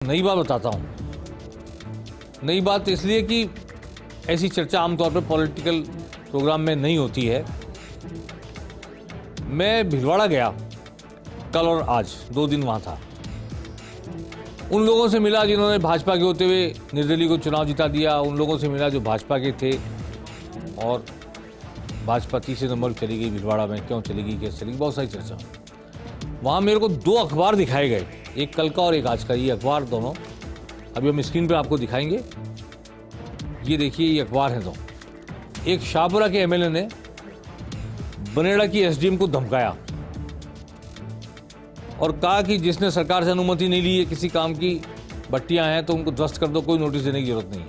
नई बात बताता हूँ। नई बात इसलिए कि ऐसी चर्चा आमतौर पर पॉलिटिकल प्रोग्राम में नहीं होती है। मैं भीलवाड़ा गया कल और आज 2 दिन वहाँ था। उन लोगों से मिला जिन्होंने भाजपा के होते हुए निर्दलीय को चुनाव जिता दिया, उन लोगों से मिला जो भाजपा के थे और भाजपा तीसरे नंबर चली गई भीलवाड़ा में, क्यों चली गई, कैसे चली गई, बहुत सारी चर्चा। वहाँ मेरे को 2 अखबार दिखाए गए, एक कल का और एक आज का। ये अखबार दोनों अभी हम स्क्रीन पर आपको दिखाएंगे। ये देखिए, ये अखबार है। एक शाहपुरा के एमएलए ने बनेड़ा की एसडीएम को धमकाया और कहा कि जिसने सरकार से अनुमति नहीं ली है किसी काम की, भट्टियां हैं तो उनको ध्वस्त कर दो, कोई नोटिस देने की जरूरत नहीं है।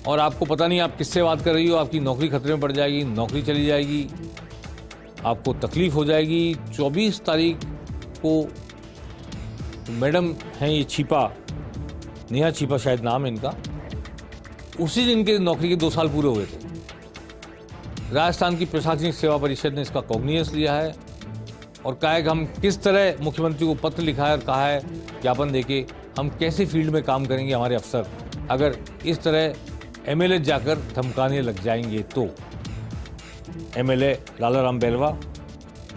और आपको पता नहीं आप किससे बात कर रही हो, आपकी नौकरी खतरे में पड़ जाएगी, नौकरी चली जाएगी, आपको तकलीफ हो जाएगी। 24 तारीख को मैडम हैं ये छिपा, नेहा छिपा शायद नाम है इनका, उसी दिन के नौकरी के 2 साल पूरे हुए थे। राजस्थान की प्रशासनिक सेवा परिषद ने इसका कॉग्निजेंस लिया है और कहा है कि हम किस तरह मुख्यमंत्री को पत्र लिखा है और कहा है ज्ञापन देके हम कैसे फील्ड में काम करेंगे हमारे अफसर अगर इस तरह एमएलए जाकर धमकाने लग जाएंगे तो। एमएलए लालाराम बेलवा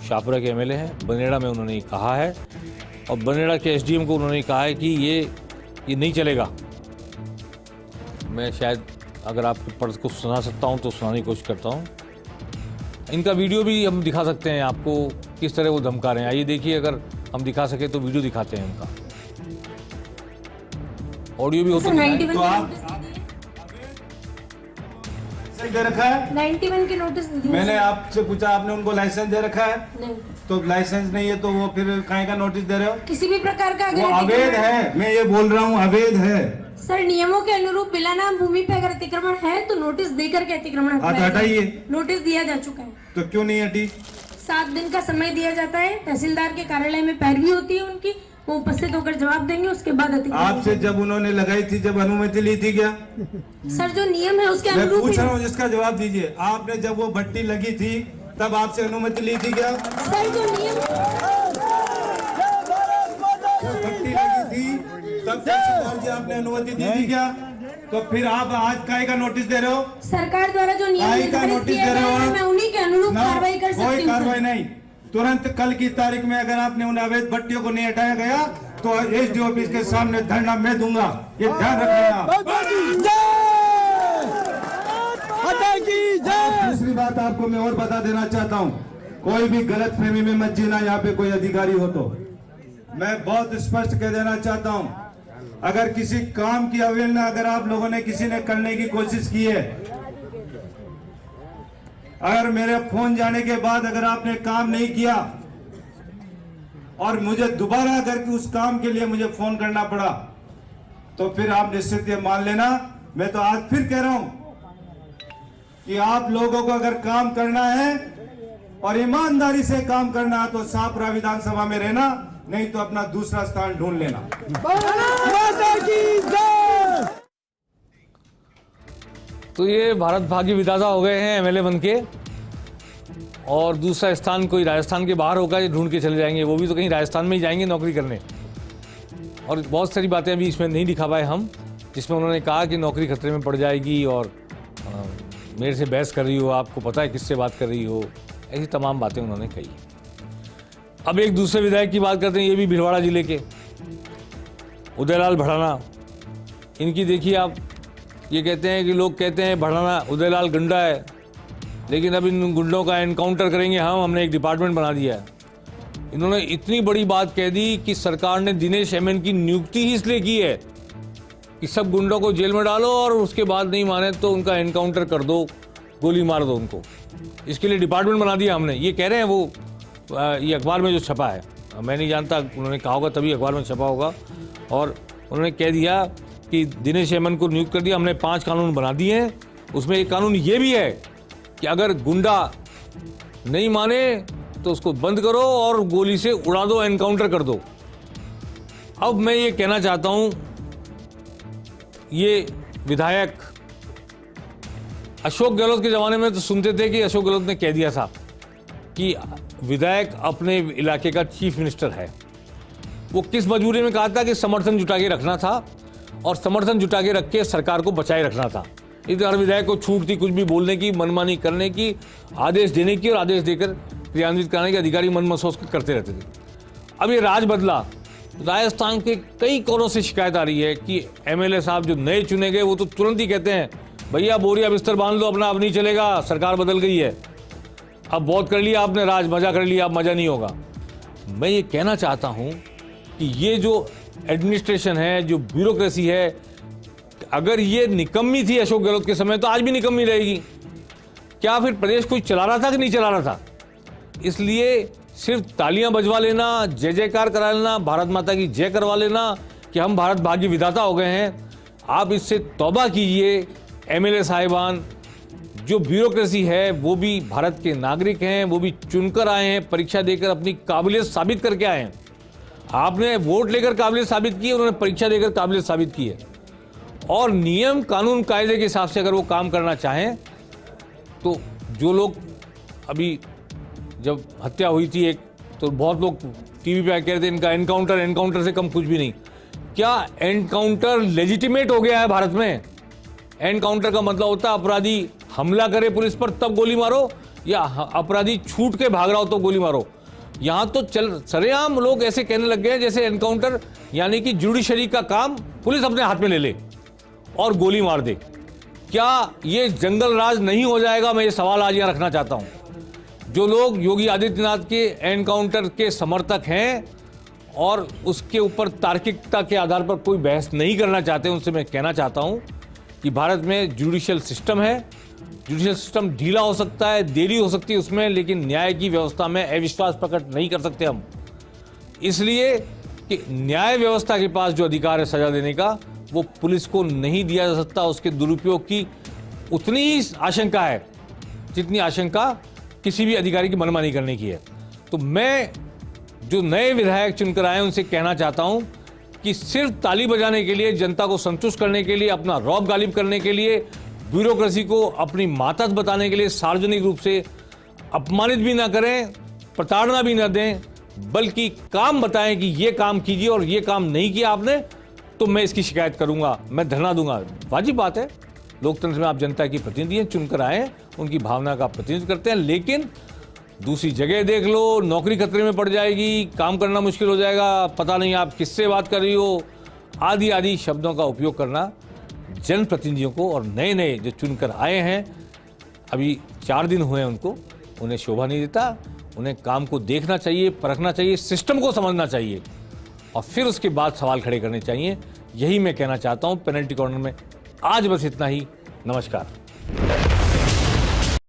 शाहपुरा के एमएलए हैं, बनेड़ा में उन्होंने ये कहा है और बनेड़ा के एसडीएम को उन्होंने कहा है कि ये नहीं चलेगा। मैं शायद अगर आपको पढ़ को सुना सकता हूं तो सुनाने की कोशिश करता हूं। इनका वीडियो भी हम दिखा सकते हैं आपको, किस तरह वो धमका रहे हैं। आइए देखिए, अगर हम दिखा सके तो वीडियो दिखाते हैं इनका। ऑडियो भी हो सकता है। तो आप दे रखा है 91 के नोटिस दिए। मैंने आपसे पूछा, आपने उनको लाइसेंस दे रखा है? नहीं। तो लाइसेंस नहीं है तो वो फिर काहे का नोटिस दे रहे हो? किसी भी प्रकार का वो अवैध है, मैं ये बोल रहा हूँ अवैध है। सर, नियमों के अनुरूप बिना नाम भूमि पे अगर अतिक्रमण है तो नोटिस देकर के अतिक्रमण हटाइए। नोटिस दिया जा चुका है। तो क्यों नहीं हटी? 7 दिन का समय दिया जाता है। तहसीलदार के कार्यालय में पैरवी होती है उनकी, वो उपस्थित होकर जवाब देंगे, उसके बाद अतिक्रमण। आपसे जब उन्होंने लगाई थी, जब अनुमति ली थी क्या? सर, जो नियम है उसके मैं अनुरूप पूछ रहा हूँ, जिसका जवाब दीजिए। आपने जब वो भट्टी लगी थी तब आपसे अनुमति ली थी क्या? सर, जो नियम भट्टी लगी थी तब तहसीलदार जी आपने अनुमति दी थी क्या? तो फिर आप आज काहे का नोटिस दे रहे हो? सरकार द्वारा जो नियम काहे का नोटिस दे रहे हो? मैं उन्हीं के अनुरूप कार्रवाई कर सकती हूँ। कोई कार्रवाई नहीं। तुरंत कल की तारीख में अगर आपने उन अवैध भट्टियों को नहीं हटाया गया तो एसडीओ ऑफिस के सामने धरना मैं दूंगा, ये ध्यान रखना। दूसरी बात आपको मैं और बता देना चाहता हूँ, कोई भी गलत फहमी में मत जीना। यहाँ पे कोई अधिकारी हो तो मैं बहुत स्पष्ट कह देना चाहता हूँ, अगर किसी काम की अवहेलना अगर आप लोगों ने किसी ने करने की कोशिश की है, अगर मेरे फोन जाने के बाद अगर आपने काम नहीं किया और मुझे दोबारा अगर उस काम के लिए मुझे फोन करना पड़ा तो फिर आप निश्चित ये मान लेना, मैं तो आज फिर कह रहा हूं कि आप लोगों को अगर काम करना है और ईमानदारी से काम करना है तो शाहपुरा विधानसभा में रहना, नहीं तो अपना दूसरा स्थान ढूंढ लेना। तो ये भारत भाग्य विधाता हो गए हैं एमएलए बन के, और दूसरा स्थान कोई राजस्थान के बाहर होगा, ये ढूंढ के चले जाएंगे। वो भी तो कहीं राजस्थान में ही जाएंगे नौकरी करने। और बहुत सारी बातें अभी इसमें नहीं दिखा पाए हम, जिसमें उन्होंने कहा कि नौकरी खतरे में पड़ जाएगी और मेरे से बहस कर रही हो, आपको पता है किससे बात कर रही हो, ऐसी तमाम बातें उन्होंने कही। अब एक दूसरे विधायक की बात करते हैं, ये भी भीलवाड़ा जिले के उदयलाल भड़ाना। इनकी देखिए आप, ये कहते हैं कि लोग कहते हैं भड़ाना उदयलाल गुंडा है, लेकिन अब इन गुंडों का एनकाउंटर करेंगे हमने एक डिपार्टमेंट बना दिया है। इन्होंने इतनी बड़ी बात कह दी कि सरकार ने दिनेश एमएन की नियुक्ति ही इसलिए की है कि सब गुंडों को जेल में डालो और उसके बाद नहीं माने तो उनका एनकाउंटर कर दो, गोली मार दो उनको। इसके लिए डिपार्टमेंट बना दिया हमने। ये कह रहे हैं वो, ये अखबार में जो छपा है, मैं नहीं जानता, उन्होंने कहा होगा तभी अखबार में छपा होगा। और उन्होंने कह दिया कि दिनेश एमएन को नियुक्त कर दिया हमने, 5 कानून बना दिए हैं। उसमें एक कानून ये भी है कि अगर गुंडा नहीं माने तो उसको बंद करो और गोली से उड़ा दो, एनकाउंटर कर दो। अब मैं ये कहना चाहता हूं, ये विधायक अशोक गहलोत के जमाने में तो सुनते थे कि अशोक गहलोत ने कह दिया था कि विधायक अपने इलाके का चीफ मिनिस्टर है। वो किस मजबूरी में कहा था कि समर्थन जुटा के रखना था और समर्थन जुटा के रख के सरकार को बचाए रखना था। इधर हर विधायक को छूट थी कुछ भी बोलने की, मनमानी करने की, आदेश देने की और आदेश देकर क्रियान्वित कराने के अधिकारी मन महसूस करते रहते थे। अब ये राज बदला। राजस्थान के कई कोनों से शिकायत आ रही है कि एमएलए साहब जो नए चुने गए वो तो तुरंत ही कहते हैं भैया बोरिया बिस्तर बांध लो, अपना अब नहीं चलेगा, सरकार बदल गई है, अब बहुत कर लिया आपने राज, मजा कर लिया, अब मजा नहीं होगा। मैं ये कहना चाहता हूं कि ये जो एडमिनिस्ट्रेशन है, जो ब्यूरोक्रेसी है, अगर ये निकम्मी थी अशोक गहलोत के समय तो आज भी निकम्मी रहेगी। क्या फिर प्रदेश कोई चला रहा था कि नहीं चला रहा था? इसलिए सिर्फ तालियां बजवा लेना, जय जयकार करा लेना, भारत माता की जय करवा लेना कि हम भारत भाग्य विधाता हो गए हैं, आप इससे तौबा कीजिए। एमएलए साहिबान, जो ब्यूरोक्रेसी है वो भी भारत के नागरिक हैं, वो भी चुनकर आए हैं, परीक्षा देकर अपनी काबिलियत साबित करके आए हैं। आपने वोट लेकर काबिलियत साबित की, उन्होंने परीक्षा देकर काबिलियत साबित की है। और नियम कानून कायदे के हिसाब से अगर वो काम करना चाहें तो जो लोग अभी जब हत्या हुई थी एक, तो बहुत लोग टीवी पे कह रहे थे इनका एनकाउंटर से कम कुछ भी नहीं। क्या एनकाउंटर लेजिटिमेट हो गया है भारत में? एनकाउंटर का मतलब होता है अपराधी हमला करे पुलिस पर तब गोली मारो, या अपराधी छूट के भाग रहा हो तो गोली मारो। यहां तो सरेआम लोग ऐसे कहने लग गए जैसे एनकाउंटर यानी कि जुडिशरी का काम पुलिस अपने हाथ में ले ले और गोली मार दे। क्या ये जंगल राज नहीं हो जाएगा? मैं ये सवाल आज यहां रखना चाहता हूं। जो लोग योगी आदित्यनाथ के एनकाउंटर के समर्थक हैं और उसके ऊपर तार्किकता के आधार पर कोई बहस नहीं करना चाहते, उनसे मैं कहना चाहता हूं कि भारत में जुडिशियल सिस्टम है, जुडिशियल सिस्टम ढीला हो सकता है, देरी हो सकती है उसमें, लेकिन न्याय की व्यवस्था में अविश्वास प्रकट नहीं कर सकते हम। इसलिए कि न्याय व्यवस्था के पास जो अधिकार है सजा देने का, वो पुलिस को नहीं दिया जा सकता। उसके दुरुपयोग की उतनी ही आशंका है जितनी आशंका किसी भी अधिकारी की मनमानी करने की है। तो मैं जो नए विधायक चुनकर आए उनसे कहना चाहता हूं कि सिर्फ ताली बजाने के लिए, जनता को संतुष्ट करने के लिए, अपना रौब गालिब करने के लिए, ब्यूरोक्रेसी को अपनी मातहत बताने के लिए सार्वजनिक रूप से अपमानित भी ना करें, प्रताड़ना भी ना दें, बल्कि काम बताएं कि ये काम कीजिए और ये काम नहीं किया आपने तो मैं इसकी शिकायत करूंगा, मैं धरना दूंगा। वाजिब बात है, लोकतंत्र में आप जनता की प्रतिनिधि हैं, चुनकर आए हैं, उनकी भावना का प्रतिनिधित्व करते हैं। लेकिन दूसरी जगह देख लो, नौकरी खतरे में पड़ जाएगी, काम करना मुश्किल हो जाएगा, पता नहीं आप किससे बात कर रही हो, आदि आदि शब्दों का उपयोग करना जनप्रतिनिधियों को और नए नए जो चुनकर आए हैं, अभी 4 दिन हुए उनको, उन्हें शोभा नहीं देता। उन्हें काम को देखना चाहिए, परखना चाहिए, सिस्टम को समझना चाहिए और फिर उसके बाद सवाल खड़े करने चाहिए। यही मैं कहना चाहता हूं पेनल्टी कॉर्नर में। आज बस इतना ही। नमस्कार।